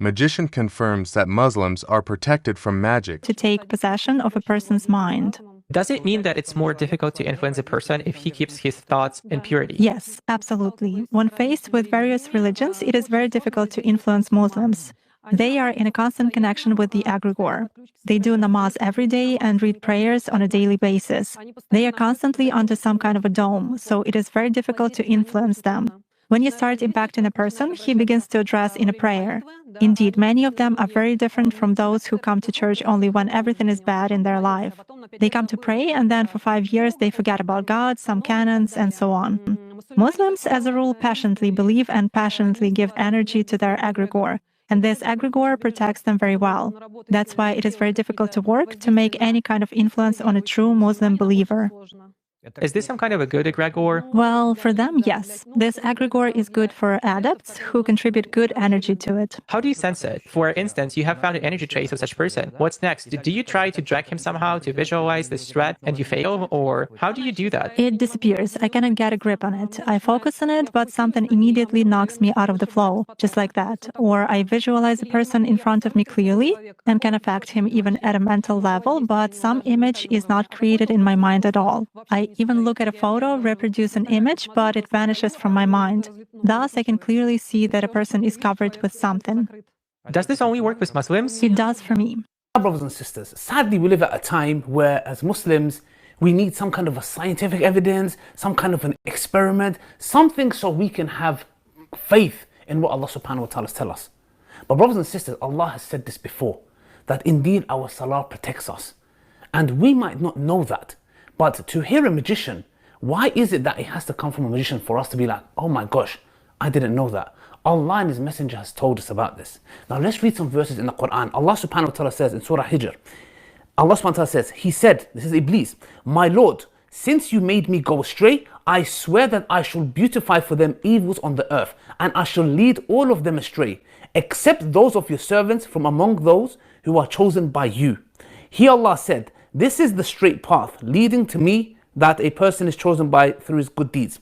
Magician confirms that Muslims are protected from magic. To take possession of a person's mind. Does it mean that it's more difficult to influence a person if he keeps his thoughts in purity? Yes, absolutely. When faced with various religions, it is very difficult to influence Muslims. They are in a constant connection with the egregore. They do namaz every day and read prayers on a daily basis. They are constantly under some kind of a dome, so it is very difficult to influence them. When you start impacting a person, he begins to address in a prayer. Indeed, many of them are very different from those who come to church only when everything is bad in their life. They come to pray, and then for 5 years they forget about God, some canons, and so on. Muslims, as a rule, passionately believe and passionately give energy to their egregore, and this egregore protects them very well. That's why it is very difficult to work to make any kind of influence on a true Muslim believer. Is this some kind of a good egregore? Well, for them, yes. This egregore is good for adepts who contribute good energy to it. How do you sense it? For instance, you have found an energy trace of such person. What's next? Do you try to drag him somehow to visualize this threat and you fail? Or how do you do that? It disappears. I cannot get a grip on it. I focus on it, but something immediately knocks me out of the flow, just like that. Or I visualize a person in front of me clearly and can affect him even at a mental level, but some image is not created in my mind at all. I even look at a photo, reproduce an image, but it vanishes from my mind. Thus, I can clearly see that a person is covered with something. Does this only work with Muslims? It does for me. Brothers and sisters, sadly we live at a time where as Muslims we need some kind of a scientific evidence, some kind of an experiment, something so we can have faith in what Allah subhanahu wa ta'ala tells us. But brothers and sisters, Allah has said this before, that indeed our salah protects us. And we might not know that. But to hear a magician, why is it that it has to come from a magician for us to be like, oh my gosh, I didn't know that. Allah and His Messenger has told us about this. Now let's read some verses in the Quran. Allah subhanahu wa ta'ala says in Surah Hijr, Allah subhanahu wa ta'ala says, He said, this is Iblis, my Lord, since you made me go astray, I swear that I shall beautify for them evils on the earth, and I shall lead all of them astray, except those of your servants from among those who are chosen by you. Here Allah said, this is the straight path leading to me that a person is chosen by through his good deeds.